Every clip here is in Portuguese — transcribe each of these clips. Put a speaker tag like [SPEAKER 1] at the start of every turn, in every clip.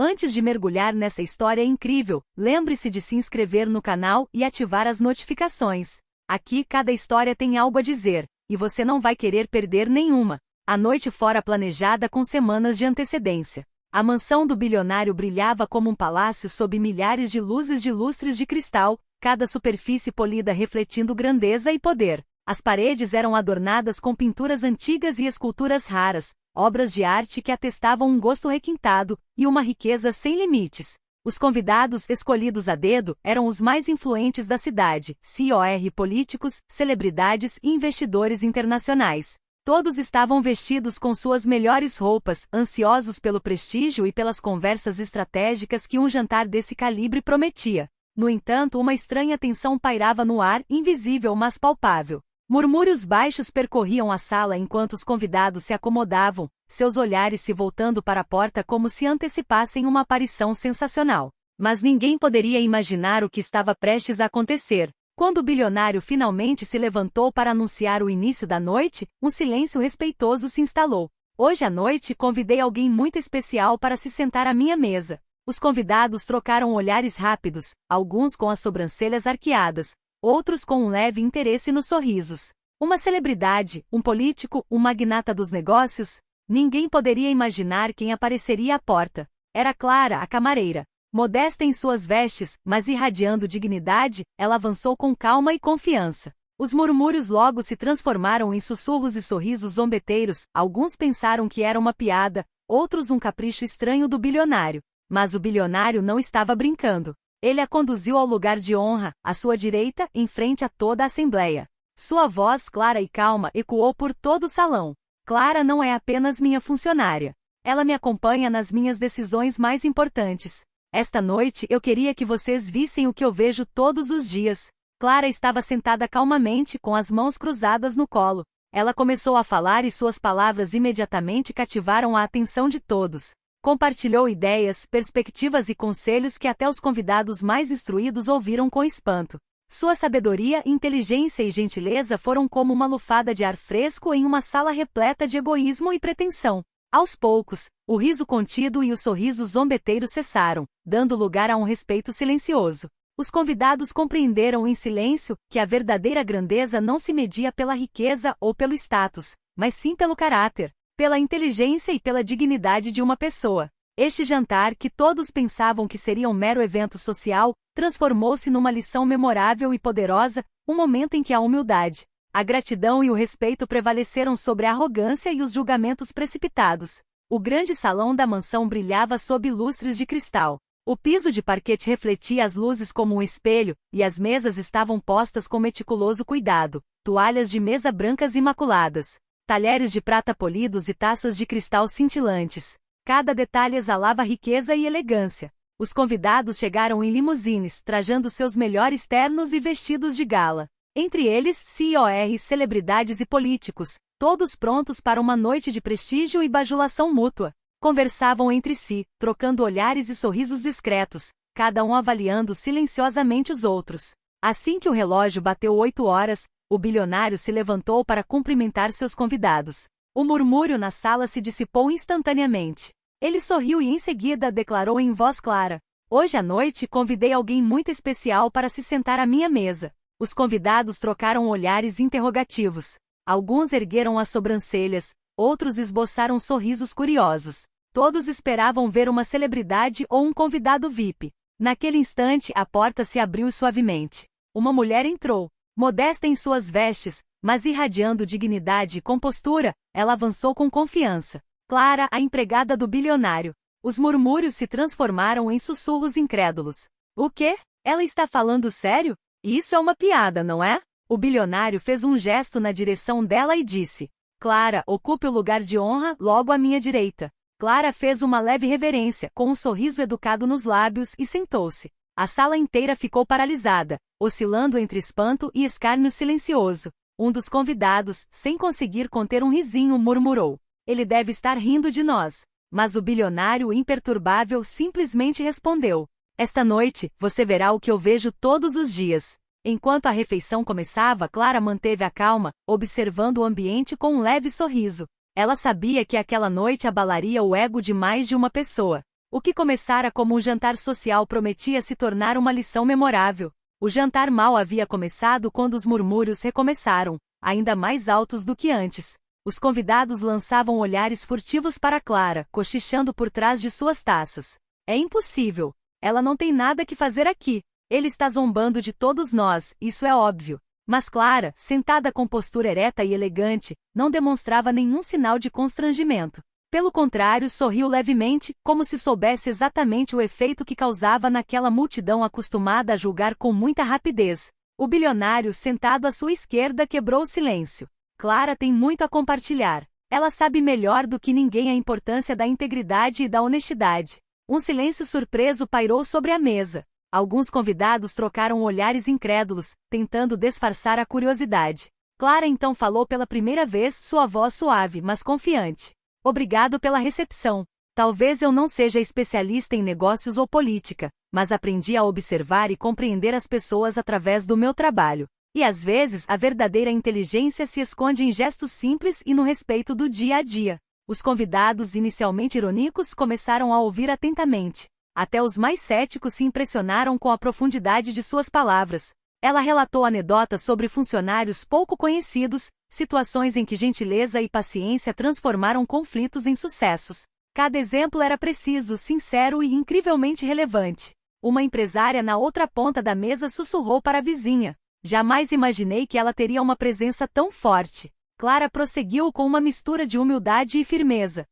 [SPEAKER 1] Antes de mergulhar nessa história incrível, lembre-se de se inscrever no canal e ativar as notificações. Aqui cada história tem algo a dizer, e você não vai querer perder nenhuma. A noite fora planejada com semanas de antecedência. A mansão do bilionário brilhava como um palácio sob milhares de luzes de lustres de cristal, cada superfície polida refletindo grandeza e poder. As paredes eram adornadas com pinturas antigas e esculturas raras, obras de arte que atestavam um gosto requintado e uma riqueza sem limites. Os convidados escolhidos a dedo eram os mais influentes da cidade, COR políticos, celebridades e investidores internacionais. Todos estavam vestidos com suas melhores roupas, ansiosos pelo prestígio e pelas conversas estratégicas que um jantar desse calibre prometia. No entanto, uma estranha tensão pairava no ar, invisível mas palpável. Murmúrios baixos percorriam a sala enquanto os convidados se acomodavam, seus olhares se voltando para a porta como se antecipassem uma aparição sensacional. Mas ninguém poderia imaginar o que estava prestes a acontecer. Quando o bilionário finalmente se levantou para anunciar o início da noite, um silêncio respeitoso se instalou. Hoje à noite convidei alguém muito especial para se sentar à minha mesa. Os convidados trocaram olhares rápidos, alguns com as sobrancelhas arqueadas, outros com um leve interesse nos sorrisos. Uma celebridade, um político, um magnata dos negócios? Ninguém poderia imaginar quem apareceria à porta. Era Clara, a camareira. Modesta em suas vestes, mas irradiando dignidade, ela avançou com calma e confiança. Os murmúrios logo se transformaram em sussurros e sorrisos zombeteiros, alguns pensaram que era uma piada, outros um capricho estranho do bilionário. Mas o bilionário não estava brincando. Ele a conduziu ao lugar de honra, à sua direita, em frente a toda a assembleia. Sua voz clara e calma ecoou por todo o salão. Clara não é apenas minha funcionária. Ela me acompanha nas minhas decisões mais importantes. Esta noite eu queria que vocês vissem o que eu vejo todos os dias. Clara estava sentada calmamente com as mãos cruzadas no colo. Ela começou a falar e suas palavras imediatamente cativaram a atenção de todos. Compartilhou ideias, perspectivas e conselhos que até os convidados mais instruídos ouviram com espanto. Sua sabedoria, inteligência e gentileza foram como uma lufada de ar fresco em uma sala repleta de egoísmo e pretensão. Aos poucos, o riso contido e os sorrisos zombeteiros cessaram, dando lugar a um respeito silencioso. Os convidados compreenderam em silêncio que a verdadeira grandeza não se media pela riqueza ou pelo status, mas sim pelo caráter, pela inteligência e pela dignidade de uma pessoa. Este jantar, que todos pensavam que seria um mero evento social, transformou-se numa lição memorável e poderosa, um momento em que a humildade, a gratidão e o respeito prevaleceram sobre a arrogância e os julgamentos precipitados. O grande salão da mansão brilhava sob lustres de cristal. O piso de parquete refletia as luzes como um espelho, e as mesas estavam postas com meticuloso cuidado, toalhas de mesa brancas imaculadas, talheres de prata polidos e taças de cristal cintilantes. Cada detalhe exalava riqueza e elegância. Os convidados chegaram em limusines, trajando seus melhores ternos e vestidos de gala. Entre eles, COR, celebridades e políticos, todos prontos para uma noite de prestígio e bajulação mútua. Conversavam entre si, trocando olhares e sorrisos discretos, cada um avaliando silenciosamente os outros. Assim que o relógio bateu 8 horas, o bilionário se levantou para cumprimentar seus convidados. O murmúrio na sala se dissipou instantaneamente. Ele sorriu e em seguida declarou em voz clara: "Hoje à noite convidei alguém muito especial para se sentar à minha mesa." Os convidados trocaram olhares interrogativos. Alguns ergueram as sobrancelhas, outros esboçaram sorrisos curiosos. Todos esperavam ver uma celebridade ou um convidado VIP. Naquele instante, a porta se abriu suavemente. Uma mulher entrou. Modesta em suas vestes, mas irradiando dignidade e compostura, ela avançou com confiança. Clara, a empregada do bilionário. Os murmúrios se transformaram em sussurros incrédulos. "O quê? Ela está falando sério? Isso é uma piada, não é?" O bilionário fez um gesto na direção dela e disse: "Clara, ocupe o lugar de honra logo à minha direita." Clara fez uma leve reverência, com um sorriso educado nos lábios, e sentou-se. A sala inteira ficou paralisada, oscilando entre espanto e escárnio silencioso. Um dos convidados, sem conseguir conter um risinho, murmurou: "Ele deve estar rindo de nós." Mas o bilionário imperturbável simplesmente respondeu: "Esta noite, você verá o que eu vejo todos os dias." Enquanto a refeição começava, Clara manteve a calma, observando o ambiente com um leve sorriso. Ela sabia que aquela noite abalaria o ego de mais de uma pessoa. O que começara como um jantar social prometia se tornar uma lição memorável. O jantar mal havia começado quando os murmúrios recomeçaram, ainda mais altos do que antes. Os convidados lançavam olhares furtivos para Clara, cochichando por trás de suas taças. É impossível. Ela não tem nada que fazer aqui. Ele está zombando de todos nós, isso é óbvio. Mas Clara, sentada com postura ereta e elegante, não demonstrava nenhum sinal de constrangimento. Pelo contrário, sorriu levemente, como se soubesse exatamente o efeito que causava naquela multidão acostumada a julgar com muita rapidez. O bilionário, sentado à sua esquerda, quebrou o silêncio. Clara tem muito a compartilhar. Ela sabe melhor do que ninguém a importância da integridade e da honestidade. Um silêncio surpreso pairou sobre a mesa. Alguns convidados trocaram olhares incrédulos, tentando disfarçar a curiosidade. Clara então falou pela primeira vez, sua voz suave, mas confiante. Obrigado pela recepção. Talvez eu não seja especialista em negócios ou política, mas aprendi a observar e compreender as pessoas através do meu trabalho. E às vezes a verdadeira inteligência se esconde em gestos simples e no respeito do dia a dia. Os convidados, inicialmente irônicos, começaram a ouvir atentamente. Até os mais céticos se impressionaram com a profundidade de suas palavras. Ela relatou anedotas sobre funcionários pouco conhecidos, situações em que gentileza e paciência transformaram conflitos em sucessos. Cada exemplo era preciso, sincero e incrivelmente relevante. Uma empresária na outra ponta da mesa sussurrou para a vizinha. Jamais imaginei que ela teria uma presença tão forte. Clara prosseguiu com uma mistura de humildade e firmeza.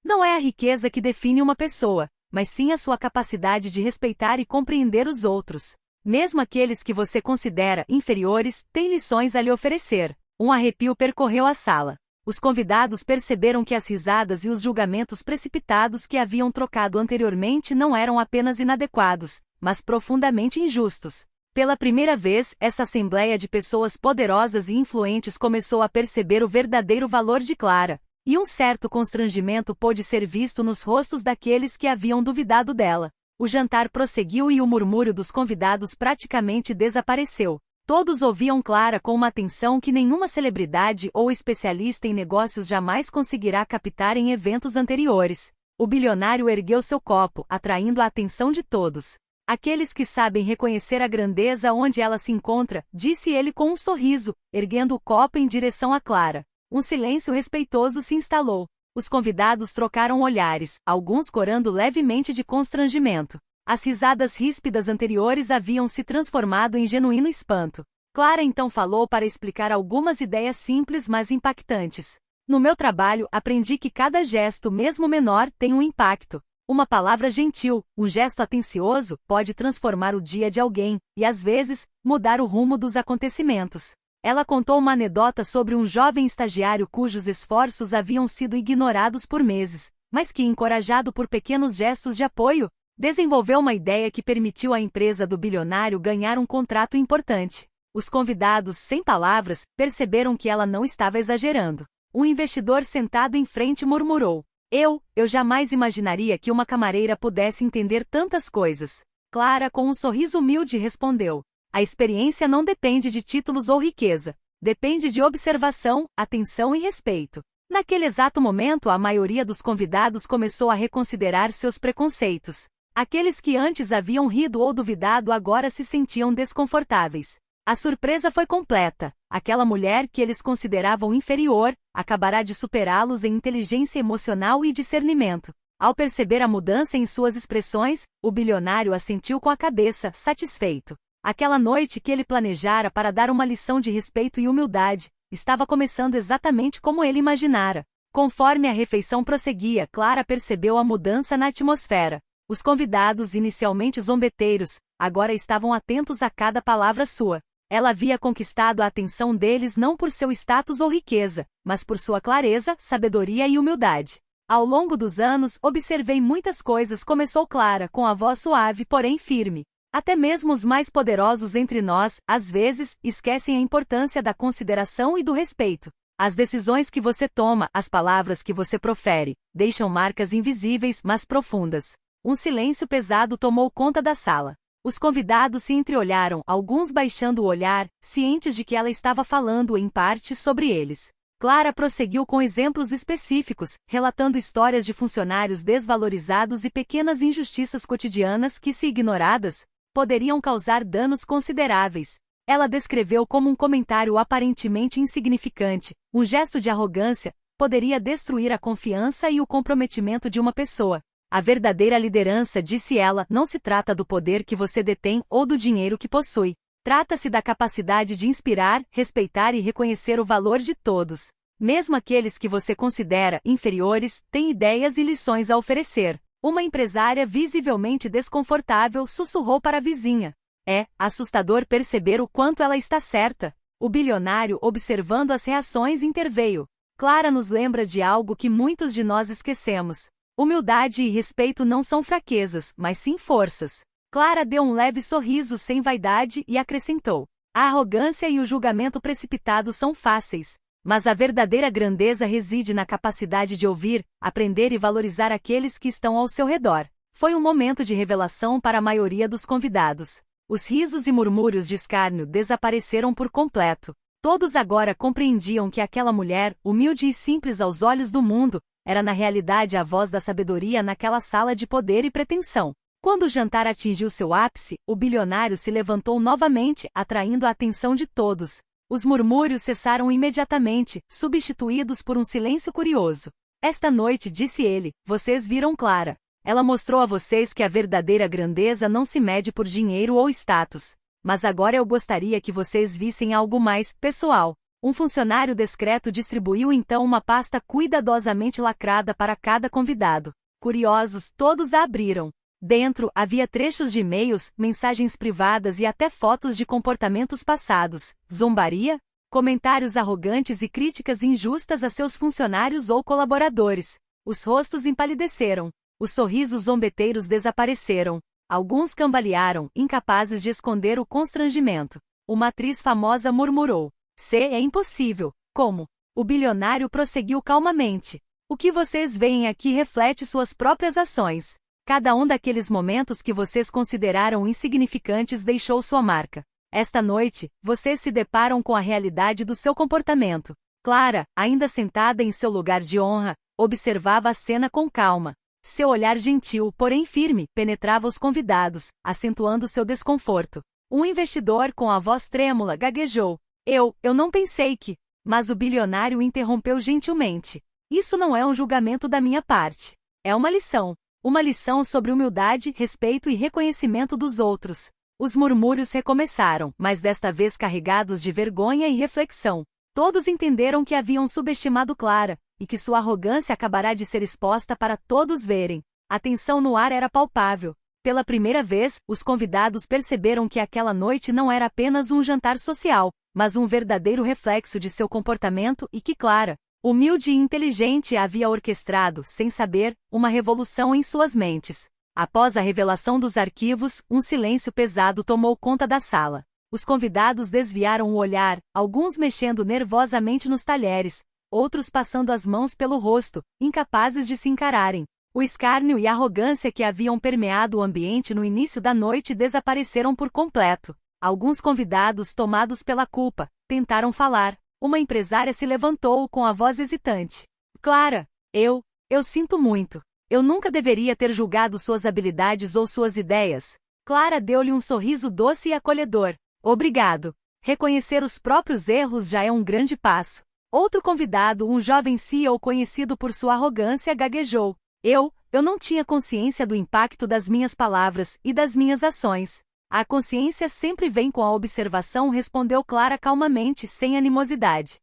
[SPEAKER 1] Não é a riqueza que define uma pessoa, mas sim a sua capacidade de respeitar e compreender os outros. Mesmo aqueles que você considera inferiores, têm lições a lhe oferecer. Um arrepio percorreu a sala. Os convidados perceberam que as risadas e os julgamentos precipitados que haviam trocado anteriormente não eram apenas inadequados, mas profundamente injustos. Pela primeira vez, essa assembleia de pessoas poderosas e influentes começou a perceber o verdadeiro valor de Clara. E um certo constrangimento pôde ser visto nos rostos daqueles que haviam duvidado dela. O jantar prosseguiu e o murmúrio dos convidados praticamente desapareceu. Todos ouviam Clara com uma atenção que nenhuma celebridade ou especialista em negócios jamais conseguirá captar em eventos anteriores. O bilionário ergueu seu copo, atraindo a atenção de todos. Aqueles que sabem reconhecer a grandeza onde ela se encontra, disse ele com um sorriso, erguendo o copo em direção a Clara. Um silêncio respeitoso se instalou. Os convidados trocaram olhares, alguns corando levemente de constrangimento. As risadas ríspidas anteriores haviam se transformado em genuíno espanto. Clara então falou para explicar algumas ideias simples mas impactantes. No meu trabalho, aprendi que cada gesto, mesmo menor, tem um impacto. Uma palavra gentil, um gesto atencioso, pode transformar o dia de alguém, e às vezes, mudar o rumo dos acontecimentos. Ela contou uma anedota sobre um jovem estagiário cujos esforços haviam sido ignorados por meses, mas que, encorajado por pequenos gestos de apoio, desenvolveu uma ideia que permitiu à empresa do bilionário ganhar um contrato importante. Os convidados, sem palavras, perceberam que ela não estava exagerando. Um investidor sentado em frente murmurou. Eu jamais imaginaria que uma camareira pudesse entender tantas coisas. Clara, com um sorriso humilde, respondeu. A experiência não depende de títulos ou riqueza. Depende de observação, atenção e respeito. Naquele exato momento, a maioria dos convidados começou a reconsiderar seus preconceitos. Aqueles que antes haviam rido ou duvidado agora se sentiam desconfortáveis. A surpresa foi completa. Aquela mulher que eles consideravam inferior, acabará de superá-los em inteligência emocional e discernimento. Ao perceber a mudança em suas expressões, o bilionário assentiu com a cabeça, satisfeito. Aquela noite que ele planejara para dar uma lição de respeito e humildade, estava começando exatamente como ele imaginara. Conforme a refeição prosseguia, Clara percebeu a mudança na atmosfera. Os convidados, inicialmente zombeteiros, agora estavam atentos a cada palavra sua. Ela havia conquistado a atenção deles não por seu status ou riqueza, mas por sua clareza, sabedoria e humildade. Ao longo dos anos, observei muitas coisas, começou Clara, com a voz suave, porém firme. Até mesmo os mais poderosos entre nós, às vezes, esquecem a importância da consideração e do respeito. As decisões que você toma, as palavras que você profere, deixam marcas invisíveis, mas profundas. Um silêncio pesado tomou conta da sala. Os convidados se entreolharam, alguns baixando o olhar, cientes de que ela estava falando, em parte, sobre eles. Clara prosseguiu com exemplos específicos, relatando histórias de funcionários desvalorizados e pequenas injustiças cotidianas que, se ignoradas, poderiam causar danos consideráveis. Ela descreveu como um comentário aparentemente insignificante, um gesto de arrogância, poderia destruir a confiança e o comprometimento de uma pessoa. A verdadeira liderança, disse ela, não se trata do poder que você detém ou do dinheiro que possui. Trata-se da capacidade de inspirar, respeitar e reconhecer o valor de todos. Mesmo aqueles que você considera inferiores, têm ideias e lições a oferecer. Uma empresária visivelmente desconfortável sussurrou para a vizinha. É assustador perceber o quanto ela está certa. O bilionário, observando as reações, interveio. Clara nos lembra de algo que muitos de nós esquecemos. Humildade e respeito não são fraquezas, mas sim forças. Clara deu um leve sorriso sem vaidade e acrescentou: a arrogância e o julgamento precipitado são fáceis, mas a verdadeira grandeza reside na capacidade de ouvir, aprender e valorizar aqueles que estão ao seu redor. Foi um momento de revelação para a maioria dos convidados. Os risos e murmúrios de escárnio desapareceram por completo. Todos agora compreendiam que aquela mulher, humilde e simples aos olhos do mundo, era na realidade a voz da sabedoria naquela sala de poder e pretensão. Quando o jantar atingiu seu ápice, o bilionário se levantou novamente, atraindo a atenção de todos. Os murmúrios cessaram imediatamente, substituídos por um silêncio curioso. Esta noite, disse ele, vocês viram Clara. Ela mostrou a vocês que a verdadeira grandeza não se mede por dinheiro ou status. Mas agora eu gostaria que vocês vissem algo mais pessoal. Um funcionário discreto distribuiu então uma pasta cuidadosamente lacrada para cada convidado. Curiosos, todos a abriram. Dentro, havia trechos de e-mails, mensagens privadas e até fotos de comportamentos passados, zombaria, comentários arrogantes e críticas injustas a seus funcionários ou colaboradores. Os rostos empalideceram. Os sorrisos zombeteiros desapareceram. Alguns cambalearam, incapazes de esconder o constrangimento. Uma atriz famosa murmurou: é impossível. Como? O bilionário prosseguiu calmamente. O que vocês veem aqui reflete suas próprias ações. Cada um daqueles momentos que vocês consideraram insignificantes deixou sua marca. Esta noite, vocês se deparam com a realidade do seu comportamento. Clara, ainda sentada em seu lugar de honra, observava a cena com calma. Seu olhar gentil, porém firme, penetrava os convidados, acentuando seu desconforto. Um investidor com a voz trêmula gaguejou. Eu não pensei que... Mas o bilionário interrompeu gentilmente. Isso não é um julgamento da minha parte. É uma lição. Uma lição sobre humildade, respeito e reconhecimento dos outros. Os murmúrios recomeçaram, mas desta vez carregados de vergonha e reflexão. Todos entenderam que haviam subestimado Clara, e que sua arrogância acabará de ser exposta para todos verem. A tensão no ar era palpável. Pela primeira vez, os convidados perceberam que aquela noite não era apenas um jantar social, mas um verdadeiro reflexo de seu comportamento e que Clara, humilde e inteligente, havia orquestrado, sem saber, uma revolução em suas mentes. Após a revelação dos arquivos, um silêncio pesado tomou conta da sala. Os convidados desviaram o olhar, alguns mexendo nervosamente nos talheres, outros passando as mãos pelo rosto, incapazes de se encararem. O escárnio e a arrogância que haviam permeado o ambiente no início da noite desapareceram por completo. Alguns convidados, tomados pela culpa, tentaram falar. Uma empresária se levantou com a voz hesitante. Clara, eu sinto muito. Eu nunca deveria ter julgado suas habilidades ou suas ideias. Clara deu-lhe um sorriso doce e acolhedor. Obrigado. Reconhecer os próprios erros já é um grande passo. Outro convidado, um jovem CEO conhecido por sua arrogância, gaguejou. Eu não tinha consciência do impacto das minhas palavras e das minhas ações. A consciência sempre vem com a observação, respondeu Clara calmamente, sem animosidade.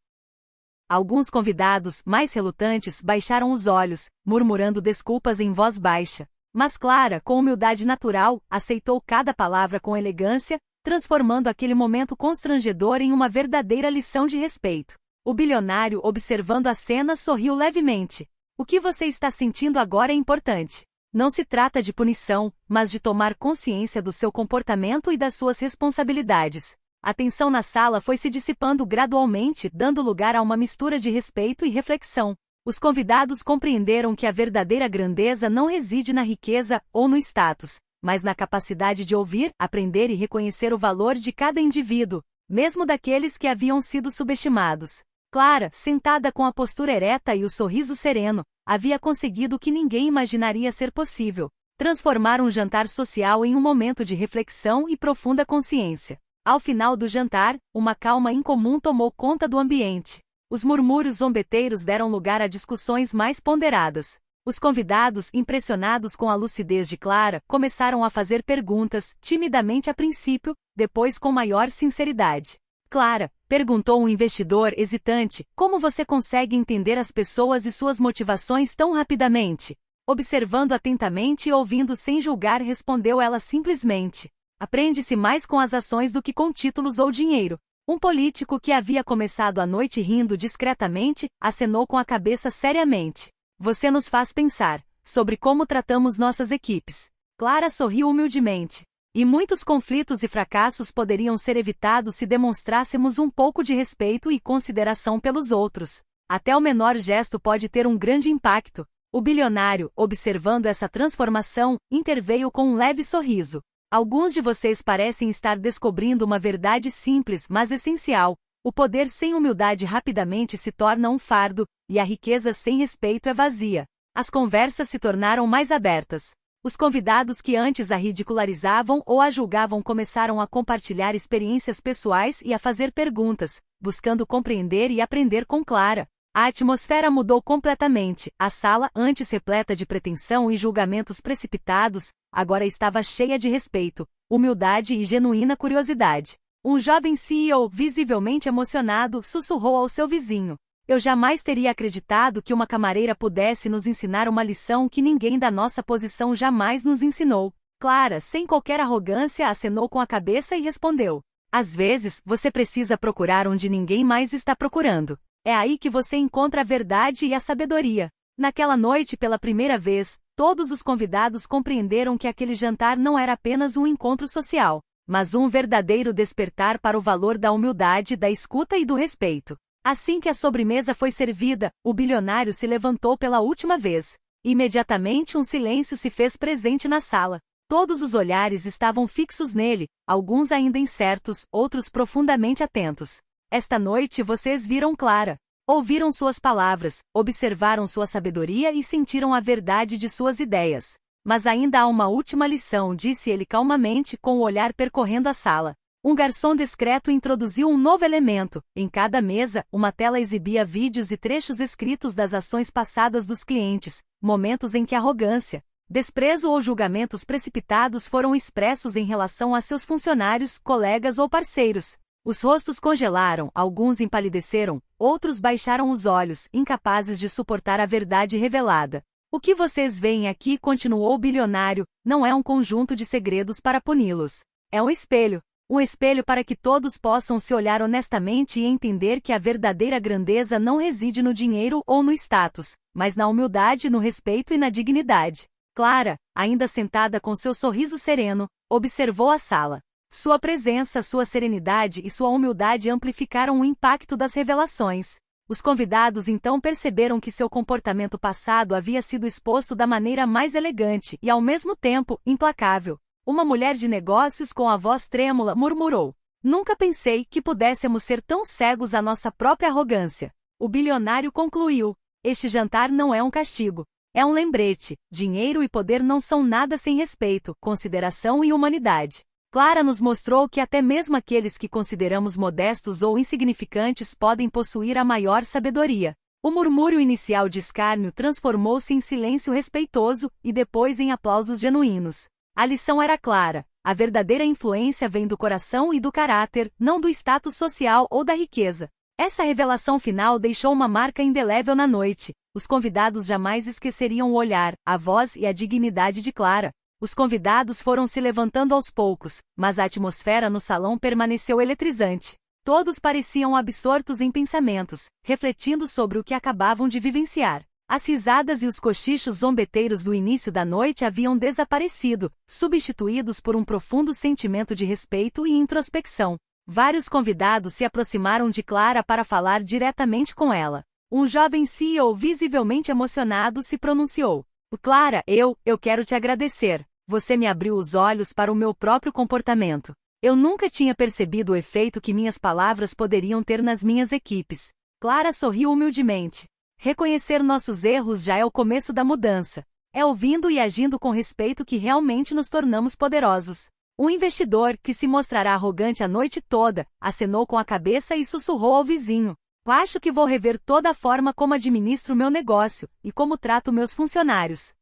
[SPEAKER 1] Alguns convidados, mais relutantes, baixaram os olhos, murmurando desculpas em voz baixa. Mas Clara, com humildade natural, aceitou cada palavra com elegância, transformando aquele momento constrangedor em uma verdadeira lição de respeito. O bilionário, observando a cena, sorriu levemente. O que você está sentindo agora é importante. Não se trata de punição, mas de tomar consciência do seu comportamento e das suas responsabilidades. A tensão na sala foi se dissipando gradualmente, dando lugar a uma mistura de respeito e reflexão. Os convidados compreenderam que a verdadeira grandeza não reside na riqueza ou no status, mas na capacidade de ouvir, aprender e reconhecer o valor de cada indivíduo, mesmo daqueles que haviam sido subestimados. Clara, sentada com a postura ereta e o sorriso sereno, havia conseguido o que ninguém imaginaria ser possível: transformar um jantar social em um momento de reflexão e profunda consciência. Ao final do jantar, uma calma incomum tomou conta do ambiente. Os murmúrios zombeteiros deram lugar a discussões mais ponderadas. Os convidados, impressionados com a lucidez de Clara, começaram a fazer perguntas, timidamente a princípio, depois com maior sinceridade. Clara, perguntou um investidor hesitante, como você consegue entender as pessoas e suas motivações tão rapidamente? Observando atentamente e ouvindo sem julgar, respondeu ela simplesmente: aprende-se mais com as ações do que com títulos ou dinheiro. Um político que havia começado a noite rindo discretamente, acenou com a cabeça seriamente. Você nos faz pensar sobre como tratamos nossas equipes. Clara sorriu humildemente. E muitos conflitos e fracassos poderiam ser evitados se demonstrássemos um pouco de respeito e consideração pelos outros. Até o menor gesto pode ter um grande impacto. O bilionário, observando essa transformação, interveio com um leve sorriso. Alguns de vocês parecem estar descobrindo uma verdade simples, mas essencial. O poder sem humildade rapidamente se torna um fardo, e a riqueza sem respeito é vazia. As conversas se tornaram mais abertas. Os convidados que antes a ridicularizavam ou a julgavam começaram a compartilhar experiências pessoais e a fazer perguntas, buscando compreender e aprender com Clara. A atmosfera mudou completamente. A sala, antes repleta de pretensão e julgamentos precipitados, agora estava cheia de respeito, humildade e genuína curiosidade. Um jovem CEO, visivelmente emocionado, sussurrou ao seu vizinho: eu jamais teria acreditado que uma camareira pudesse nos ensinar uma lição que ninguém da nossa posição jamais nos ensinou. Clara, sem qualquer arrogância, acenou com a cabeça e respondeu: às vezes, você precisa procurar onde ninguém mais está procurando. É aí que você encontra a verdade e a sabedoria. Naquela noite, pela primeira vez, todos os convidados compreenderam que aquele jantar não era apenas um encontro social, mas um verdadeiro despertar para o valor da humildade, da escuta e do respeito. Assim que a sobremesa foi servida, o bilionário se levantou pela última vez. Imediatamente um silêncio se fez presente na sala. Todos os olhares estavam fixos nele, alguns ainda incertos, outros profundamente atentos. Esta noite vocês viram Clara. Ouviram suas palavras, observaram sua sabedoria e sentiram a verdade de suas ideias. Mas ainda há uma última lição, disse ele calmamente, com o olhar percorrendo a sala. Um garçom discreto introduziu um novo elemento. Em cada mesa, uma tela exibia vídeos e trechos escritos das ações passadas dos clientes, momentos em que arrogância, desprezo ou julgamentos precipitados foram expressos em relação a seus funcionários, colegas ou parceiros. Os rostos congelaram, alguns empalideceram, outros baixaram os olhos, incapazes de suportar a verdade revelada. O que vocês veem aqui, continuou o bilionário, não é um conjunto de segredos para puni-los. É um espelho. Um espelho para que todos possam se olhar honestamente e entender que a verdadeira grandeza não reside no dinheiro ou no status, mas na humildade, no respeito e na dignidade. Clara, ainda sentada com seu sorriso sereno, observou a sala. Sua presença, sua serenidade e sua humildade amplificaram o impacto das revelações. Os convidados então perceberam que seu comportamento passado havia sido exposto da maneira mais elegante e, ao mesmo tempo, implacável. Uma mulher de negócios com a voz trêmula murmurou: nunca pensei que pudéssemos ser tão cegos à nossa própria arrogância. O bilionário concluiu: este jantar não é um castigo. É um lembrete. Dinheiro e poder não são nada sem respeito, consideração e humanidade. Clara nos mostrou que até mesmo aqueles que consideramos modestos ou insignificantes podem possuir a maior sabedoria. O murmúrio inicial de escárnio transformou-se em silêncio respeitoso e depois em aplausos genuínos. A lição era clara: a verdadeira influência vem do coração e do caráter, não do status social ou da riqueza. Essa revelação final deixou uma marca indelével na noite. Os convidados jamais esqueceriam o olhar, a voz e a dignidade de Clara. Os convidados foram se levantando aos poucos, mas a atmosfera no salão permaneceu eletrizante. Todos pareciam absortos em pensamentos, refletindo sobre o que acabavam de vivenciar. As risadas e os cochichos zombeteiros do início da noite haviam desaparecido, substituídos por um profundo sentimento de respeito e introspecção. Vários convidados se aproximaram de Clara para falar diretamente com ela. Um jovem CEO visivelmente emocionado se pronunciou: Clara, eu quero te agradecer. Você me abriu os olhos para o meu próprio comportamento. Eu nunca tinha percebido o efeito que minhas palavras poderiam ter nas minhas equipes. Clara sorriu humildemente. Reconhecer nossos erros já é o começo da mudança. É ouvindo e agindo com respeito que realmente nos tornamos poderosos. Um investidor, que se mostrará arrogante a noite toda, acenou com a cabeça e sussurrou ao vizinho: acho que vou rever toda a forma como administro meu negócio, e como trato meus funcionários.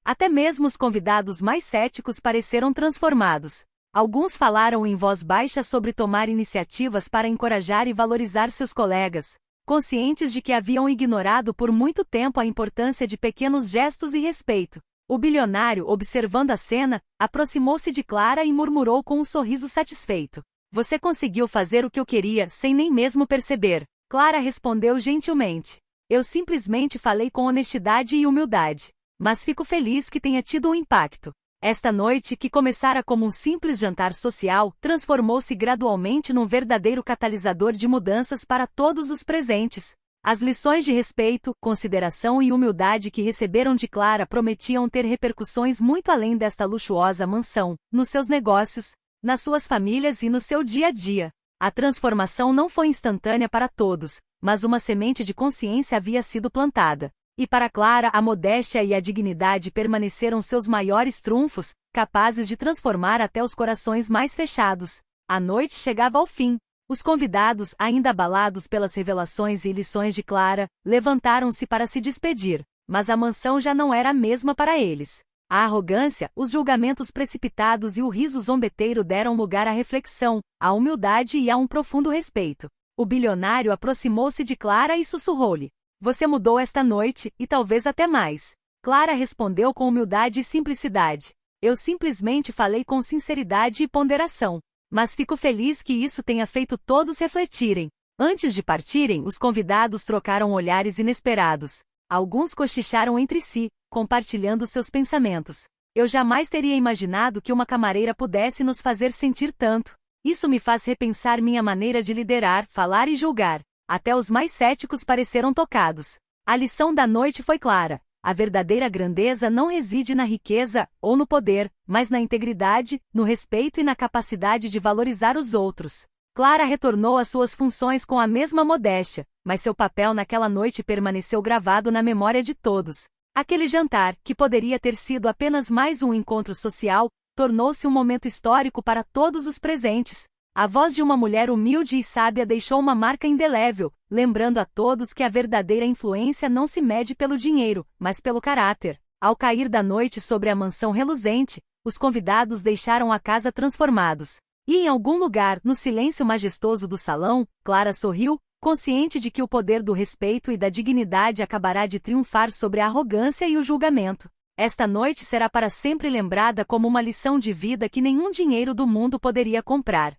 [SPEAKER 1] Até mesmo os convidados mais céticos pareceram transformados. Alguns falaram em voz baixa sobre tomar iniciativas para encorajar e valorizar seus colegas, conscientes de que haviam ignorado por muito tempo a importância de pequenos gestos e respeito. O bilionário, observando a cena, aproximou-se de Clara e murmurou com um sorriso satisfeito: você conseguiu fazer o que eu queria sem nem mesmo perceber. Clara respondeu gentilmente: eu simplesmente falei com honestidade e humildade. Mas fico feliz que tenha tido um impacto. Esta noite, que começara como um simples jantar social, transformou-se gradualmente num verdadeiro catalisador de mudanças para todos os presentes. As lições de respeito, consideração e humildade que receberam de Clara prometiam ter repercussões muito além desta luxuosa mansão, nos seus negócios, nas suas famílias e no seu dia a dia. A transformação não foi instantânea para todos, mas uma semente de consciência havia sido plantada. E para Clara, a modéstia e a dignidade permaneceram seus maiores trunfos, capazes de transformar até os corações mais fechados. A noite chegava ao fim. Os convidados, ainda abalados pelas revelações e lições de Clara, levantaram-se para se despedir, mas a mansão já não era a mesma para eles. A arrogância, os julgamentos precipitados e o riso zombeteiro deram lugar à reflexão, à humildade e a um profundo respeito. O bilionário aproximou-se de Clara e sussurrou-lhe: você mudou esta noite, e talvez até mais. Clara respondeu com humildade e simplicidade: eu simplesmente falei com sinceridade e ponderação. Mas fico feliz que isso tenha feito todos refletirem. Antes de partirem, os convidados trocaram olhares inesperados. Alguns cochicharam entre si, compartilhando seus pensamentos. Eu jamais teria imaginado que uma camareira pudesse nos fazer sentir tanto. Isso me faz repensar minha maneira de liderar, falar e julgar. Até os mais céticos pareceram tocados. A lição da noite foi clara. A verdadeira grandeza não reside na riqueza ou no poder, mas na integridade, no respeito e na capacidade de valorizar os outros. Clara retornou às suas funções com a mesma modéstia, mas seu papel naquela noite permaneceu gravado na memória de todos. Aquele jantar, que poderia ter sido apenas mais um encontro social, tornou-se um momento histórico para todos os presentes. A voz de uma mulher humilde e sábia deixou uma marca indelével, lembrando a todos que a verdadeira influência não se mede pelo dinheiro, mas pelo caráter. Ao cair da noite sobre a mansão reluzente, os convidados deixaram a casa transformados. E em algum lugar, no silêncio majestoso do salão, Clara sorriu, consciente de que o poder do respeito e da dignidade acabará de triunfar sobre a arrogância e o julgamento. Esta noite será para sempre lembrada como uma lição de vida que nenhum dinheiro do mundo poderia comprar.